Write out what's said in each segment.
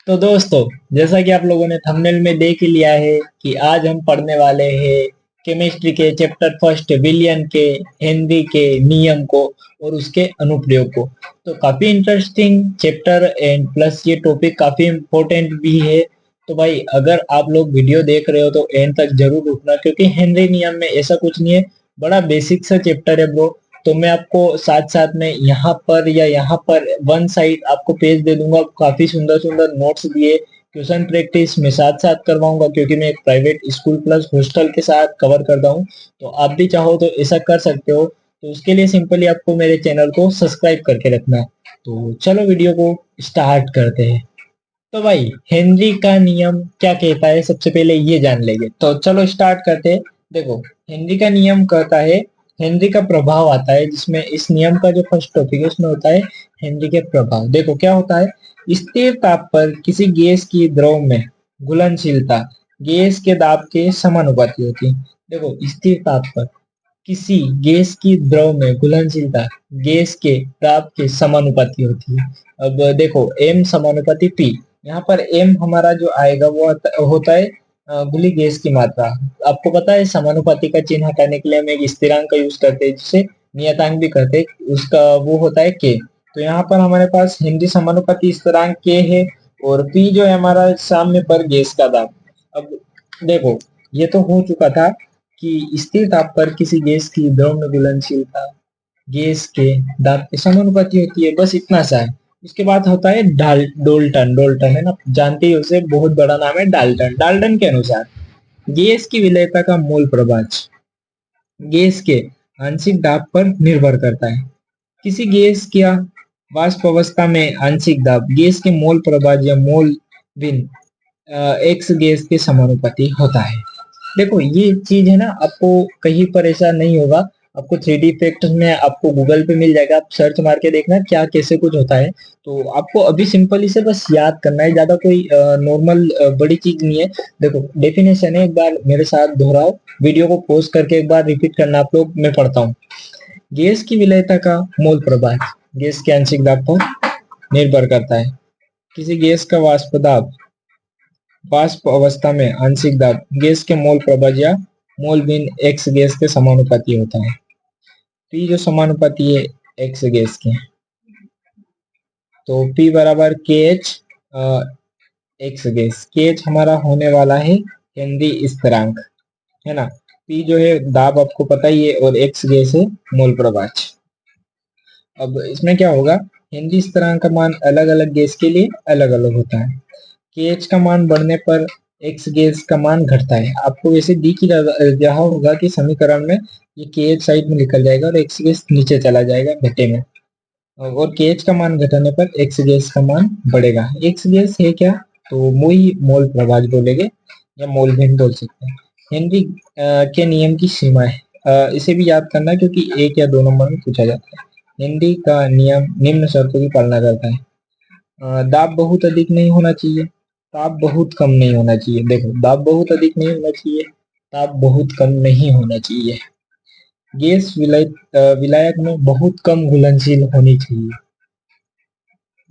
तो दोस्तों, जैसा कि आप लोगों ने थंबनेल में देख ही लिया है कि आज हम पढ़ने वाले हैं केमिस्ट्री के चैप्टर फर्स्ट विलियन के हेनरी के नियम को और उसके अनुप्रयोग को। तो काफी इंटरेस्टिंग चैप्टर एंड प्लस ये टॉपिक काफी इम्पोर्टेंट भी है। तो भाई, अगर आप लोग वीडियो देख रहे हो तो एंड तक जरूर रुकना, क्योंकि हेनरी नियम में ऐसा कुछ नहीं है, बड़ा बेसिक सा चैप्टर है ब्रो। तो मैं आपको साथ साथ में यहाँ पर या यहाँ पर वन साइड आपको पेज दे दूंगा, काफी सुंदर सुंदर नोट्स दिए, क्वेश्चन प्रैक्टिस में साथ साथ करवाऊंगा, क्योंकि मैं एक प्राइवेट स्कूल प्लस हॉस्टल के साथ कवर करता हूँ। तो आप भी चाहो तो ऐसा कर सकते हो। तो उसके लिए सिंपली आपको मेरे चैनल को सब्सक्राइब करके रखना है। तो चलो वीडियो को स्टार्ट करते हैं। तो भाई, हेनरी का नियम क्या कहता है, सबसे पहले ये जान लेंगे। तो चलो स्टार्ट करते हैं। देखो, हेनरी का नियम कहता है, हेनरी का प्रभाव आता है, जिसमें इस नियम का जो फर्स्ट टॉपिक है उसमें होता है हेनरी के प्रभाव। देखो क्या होता है, स्थिर ताप पर किसी गैस की द्रव में घुलनशीलता गैस के दाब के समानुपाती होती है। देखो, स्थिर ताप पर किसी गैस की द्रव में घुलनशीलता गैस के दाब के समानुपाती होती है। अब देखो, m समानुपाती p। यहाँ पर m हमारा जो आएगा वो होता है घुली गैस की मात्रा। आपको पता है, समानुपाती का चिन्ह हटाने के लिए हम एक स्थिरांक का यूज करते हैं, जिसे नियतांक भी कहते हैं, उसका वो होता है k। तो यहाँ पर हमारे पास हेनरी समानुपाती स्थिरांक k है, और p जो है हमारा साम्य पर गैस का दाब। अब देखो, ये तो हो चुका था कि स्थिर ताप पर किसी गैस की द्रव में घुलनशीलता गैस के दाब के समानुपाती होती है, बस इतना सा है। उसके बाद होता है डाल्टन। डाल्टन है ना, जानते ही उसे, बहुत बड़ा नाम है डाल्टन। डाल्टन के अनुसार गैस की विलेयता का मोल प्रभाज गैस के आंशिक दाब पर निर्भर करता है। किसी गैस क्या वाष्प अवस्था में आंशिक दाब गैस के मोल प्रभाज या मोल बिन एक्स गैस के समानुपाती होता है। देखो, ये चीज है ना, आपको कहीं पर ऐसा नहीं होगा। आपको थ्री डी इफेक्ट में आपको गूगल पे मिल जाएगा, आप सर्च मार के देखना क्या कैसे कुछ होता है। तो आपको अभी सिंपल इसे बस याद करना है, ज्यादा कोई नॉर्मल बड़ी चीज नहीं है। देखो, डेफिनेशन है, एक बार मेरे साथ दोहराओ, वीडियो को पॉज करके एक बार रिपीट करना आप लोग, मैं पढ़ता हूँ। गैस की विलेयता का मोल प्रभाव गैस के आंशिक दाब पर निर्भर करता है। किसी गैस का वाष्प अवस्था में आंशिक दाब गैस के मोल प्रभाज या मोल बिन एक्स गैस के समानुपाती होता है। पी जो समानुपाती है एक्स गैस के, तो P बराबर के एच एक्स गैस। के एच हमारा होने वाला है हेनरी स्थिरांक, है ना। P जो है दाब आपको पता ही है, और एक्स गैस है मोल प्रभाज। अब इसमें क्या होगा, हेनरी स्थिरांक का मान अलग अलग गैस के लिए अलग अलग होता है। के एच का मान बढ़ने पर एक्स गैस का मान घटता है। आपको वैसे दी की रहा होगा कि समीकरण में ये के एच साइड में निकल जाएगा और एक्स गैस नीचे चला जाएगा घटे में, और के एच का मान घटाने पर एक्स गैस का मान बढ़ेगा। एक्स गैस है क्या, तो वो ही मोल प्रभाज बोलेंगे या मोल भिन्न बोल सकते हैं। हेनरी के नियम की सीमा है, इसे भी याद करना, क्योंकि एक या दो नंबर में पूछा जाता है। हेनरी का नियम निम्न शर्तों की पालना करता है। दाब बहुत अधिक नहीं होना चाहिए, ताप बहुत कम नहीं होना चाहिए। देखो, दाब बहुत अधिक नहीं होना चाहिए, ताप बहुत कम नहीं होना चाहिए। गैस विलायक में बहुत कम घुलनशील होनी चाहिए,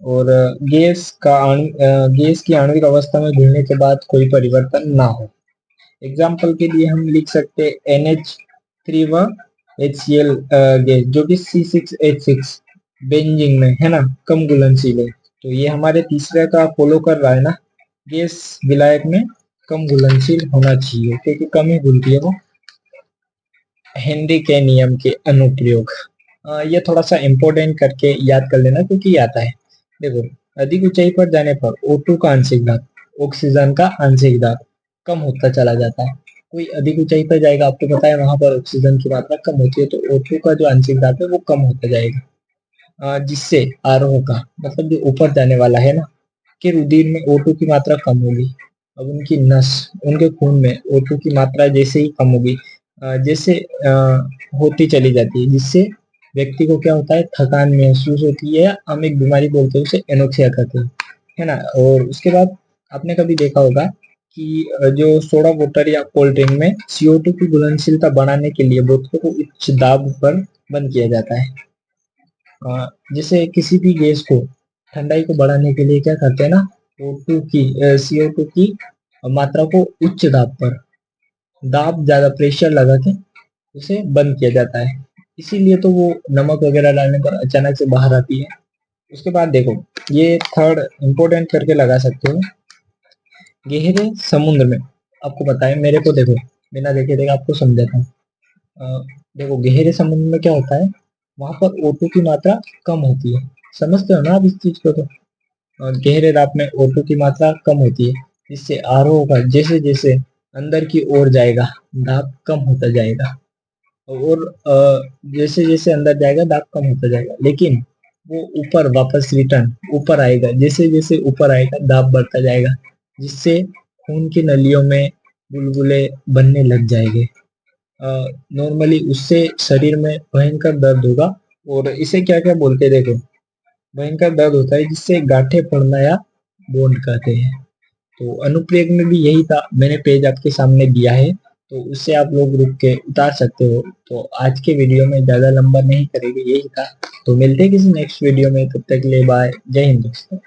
और गैस की आणविक अवस्था में घुलने के बाद कोई परिवर्तन ना हो। एग्जाम्पल के लिए हम लिख सकते हैं NH3 व HCl गैस, जो कि C6H6 बेंजीन में है ना, कम घुलनशील है। तो ये हमारे तीसरे का फॉलो कर रहा है ना, गैस विलायक में कम घुलनशील होना चाहिए, क्योंकि कम ही घुलती है वो। हेनरी के नियम के अनुप्रयोग, ये थोड़ा सा इम्पोर्टेंट करके याद कर लेना, क्योंकि ये आता है। देखो, अधिक ऊंचाई पर जाने पर O2 का आंशिक दाब ऑक्सीजन का आंशिक दाब कम होता चला जाता है। कोई अधिक ऊंचाई पर जाएगा, आपको पता है वहां पर ऑक्सीजन की मात्रा कम होती है, तो O2 का जो आंशिक दाब है वो कम होता जाएगा। जिससे आरोह का मतलब जो ऊपर जाने वाला है ना, के रुधिर में O2 की मात्रा कम होगी। अब उनके खून में O2 की मात्रा जैसे ही कम होगी, जैसे होती चली जाती है, जिससे व्यक्ति को क्या होता है, थकान महसूस होती है, हम एक बीमारी बोलते हैं उसे एनोक्सिया कहते हैं, है ना। और उसके बाद आपने कभी देखा होगा कि जो सोडा वाटर या कोल्ड ड्रिंक में CO2 की घुलनशीलता बढ़ाने के लिए बोतलों को उच्च दाब पर बंद किया जाता है। जैसे किसी भी गैस को ठंडाई को बढ़ाने के लिए क्या करते हैं ना, O2 की CO2 की मात्रा को उच्च दाब पर, दाब ज्यादा प्रेशर लगा के उसे बंद किया जाता है, इसीलिए तो वो नमक वगैरह डालने पर अचानक से बाहर आती है। उसके बाद देखो, ये थर्ड इंपॉर्टेंट करके लगा सकते हो, गहरे समुद्र में, आपको पता है, मेरे को देखो, बिना देखे देखे आपको समझाता हूँ। देखो, गहरे समुद्र में क्या होता है, वहां पर O2 की मात्रा कम होती है, समझते हो ना आप इस चीज को? तो गहरे दाब में O2 की मात्रा कम होती है, जिससे आरओ का जैसे जैसे अंदर की ओर जाएगा दाब कम होता जाएगा, और जैसे जैसे अंदर जाएगा दाब कम होता जाएगा, लेकिन वो ऊपर वापस रिटर्न ऊपर आएगा, जैसे जैसे ऊपर आएगा दाब बढ़ता जाएगा, जिससे खून की नलियों में बुलबुले बनने लग जाएंगे। नॉर्मली उससे शरीर में भयंकर दर्द होगा, और इसे क्या क्या बोलते हैं देखो, भयंकर दर्द होता है जिससे गांठें पड़ना या बोंड कहते हैं। तो अनुप्रेग में भी यही था, मैंने पेज आपके सामने दिया है, तो उससे आप लोग रुक के उतार सकते हो। तो आज के वीडियो में ज्यादा लंबा नहीं करेंगे, यही था। तो मिलते हैं किसी नेक्स्ट वीडियो में, तब तक के लिए बाय, जय हिंद दोस्तों।